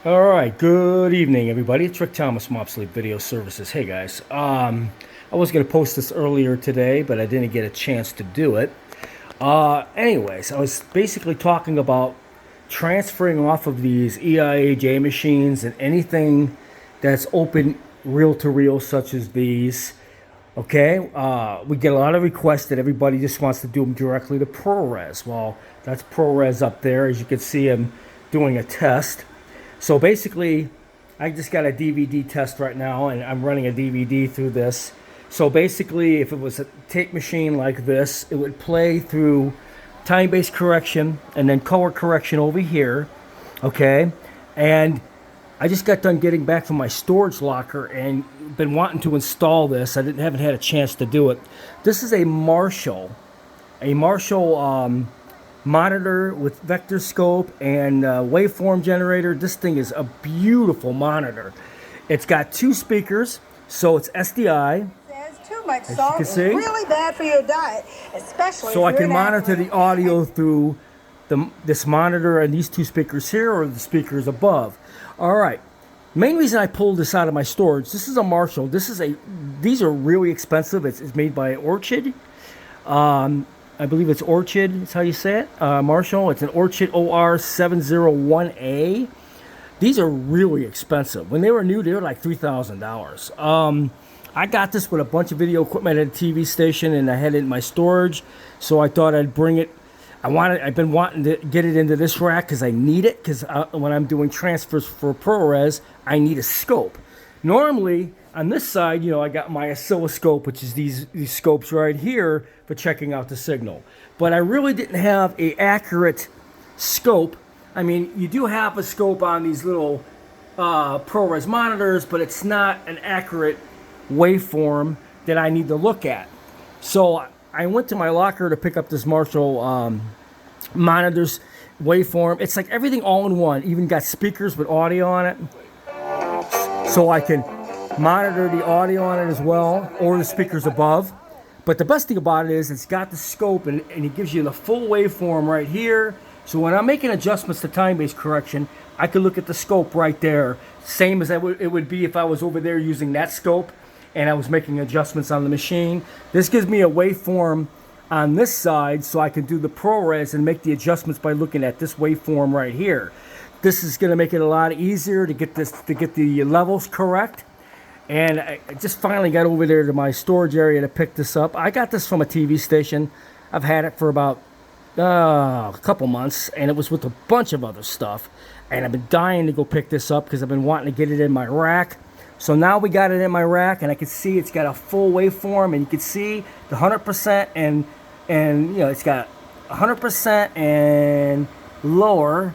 All right, good evening, everybody. It's Rick Thomas from Obsolete Video Services. Hey, guys. I was going to post this earlier today, but I didn't get a chance to do it. Anyways, I was basically talking about transferring off of these EIAJ machines and anything that's open reel-to-reel, such as these. Okay, we get a lot of requests that everybody just wants to do them directly to ProRes. Well, that's ProRes up there. As you can see, I'm doing a test. So basically, I just got a DVD test right now, and I'm running a DVD through this. So basically, if it was a tape machine like this, it would play through time-based correction and then color correction over here, okay? And I just got done getting back from my storage locker and been wanting to install this. I haven't had a chance to do it. This is a Marshall monitor with vector scope and waveform generator. This thing is a beautiful monitor. It's got two speakers, so it's SDI. Too much salt is really bad for your diet, especially so I can monitor the audio through this monitor and these two speakers here, or the speakers above. All right. Main reason I pulled this out of my storage. This is a Marshall. These are really expensive. It's made by Orchid. I believe it's Orchid. That's how you say it. Marshall. It's an Orchid OR701A. These are really expensive. When they were new, they were like $3,000. I got this with a bunch of video equipment at a TV station, and I had it in my storage, so I thought I'd bring it. I've been wanting to get it into this rack because I need it. Because when I'm doing transfers for ProRes, I need a scope. Normally, on this side, I got my oscilloscope, which is these scopes right here for checking out the signal. But I really didn't have a accurate scope. I mean, you do have a scope on these little ProRes monitors, but it's not an accurate waveform that I need to look at. So I went to my locker to pick up this Marshall monitors waveform. It's like everything all in one. Even got speakers with audio on it. So I can monitor the audio on it as well, or the speakers above. But the best thing about it is it's got the scope, and it gives you the full waveform right here. So when I'm making adjustments to time-based correction, I can look at the scope right there. Same as it would be if I was over there using that scope and I was making adjustments on the machine. This gives me a waveform on this side, so I can do the ProRes and make the adjustments by looking at this waveform right here. This is going to make it a lot easier to get the levels correct. And I just finally got over there to my storage area to pick this up. I got this from a TV station. I've had it for about a couple months, and it was with a bunch of other stuff. And I've been dying to go pick this up because I've been wanting to get it in my rack. So now we got it in my rack, and I can see it's got a full waveform, and you can see the 100% and it's got 100% and lower,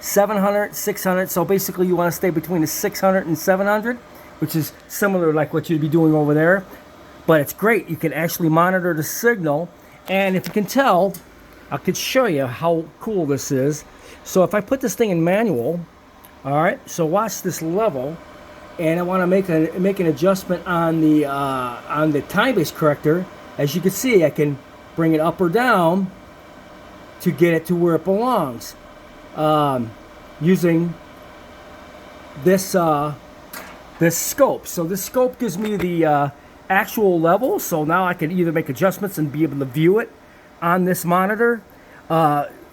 700, 600. So basically you want to stay between the 600 and 700, which is similar like what you'd be doing over there. But it's great. You can actually monitor the signal, and if you can tell, I could show you how cool this is. So if I put this thing in manual, all right, so watch this level, and I want to make an adjustment on the time-based corrector. As you can see, I can bring it up or down to get it to where it belongs, using this scope. So this scope gives me the actual level. So now I can either make adjustments and be able to view it on this monitor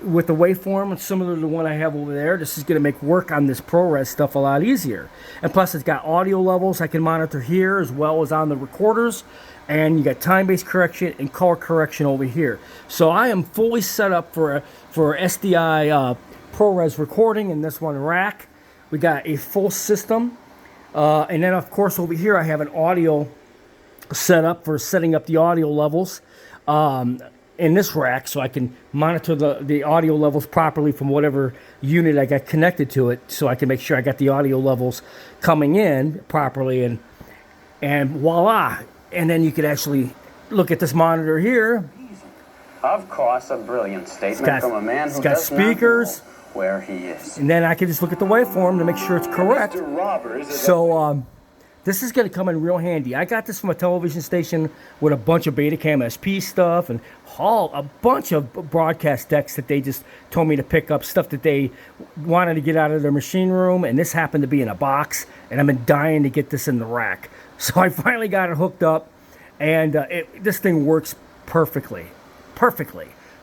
with the waveform similar to the one I have over there. This is going to make work on this ProRes stuff a lot easier. And plus, it's got audio levels I can monitor here as well as on the recorders. And you got time-based correction and color correction over here. So I am fully set up for SDI ProRes recording in this one rack. We got a full system. And then, of course, over here I have an audio set up for setting up the audio levels in this rack, so I can monitor the audio levels properly from whatever unit I got connected to it, so I can make sure I got the audio levels coming in properly, and voila. And then you could actually look at this monitor here. Of course, a brilliant statement from a man who does speakers, not know where he is. And then I can just look at the waveform to make sure it's correct. So This is going to come in real handy. I got this from a television station with a bunch of Betacam SP stuff and a bunch of broadcast decks that they just told me to pick up, stuff that they wanted to get out of their machine room, and this happened to be in a box, and I've been dying to get this in the rack. So I finally got it hooked up, and this thing works perfectly.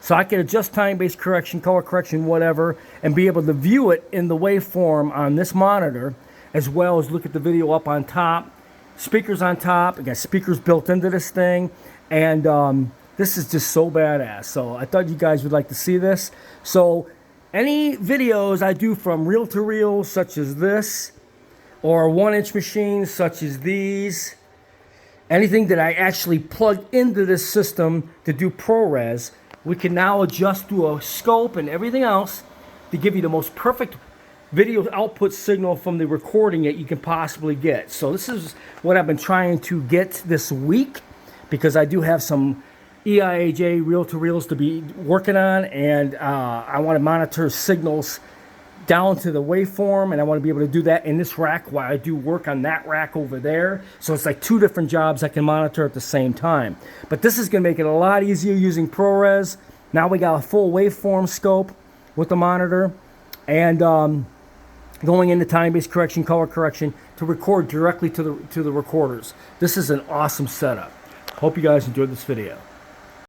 So I can adjust time-based correction, color correction, whatever, and be able to view it in the waveform on this monitor, as well as look at the video up on top. Speakers on top. I got speakers built into this thing, and this is just so badass. So I thought you guys would like to see this. So any videos I do from reel-to-reel, such as this, or 1-inch machines, such as these, anything that I actually plug into this system to do ProRes, we can now adjust to a scope and everything else to give you the most perfect video output signal from the recording that you can possibly get. So this is what I've been trying to get this week, because I do have some EIAJ reel-to-reels to be working on, and I want to monitor signals down to the waveform, and I want to be able to do that in this rack while I do work on that rack over there. So it's like 2 different jobs I can monitor at the same time. But this is going to make it a lot easier using ProRes. Now we got a full waveform scope with the monitor, and going into time-based correction, color correction, to record directly to the recorders. This is an awesome setup. Hope you guys enjoyed this video.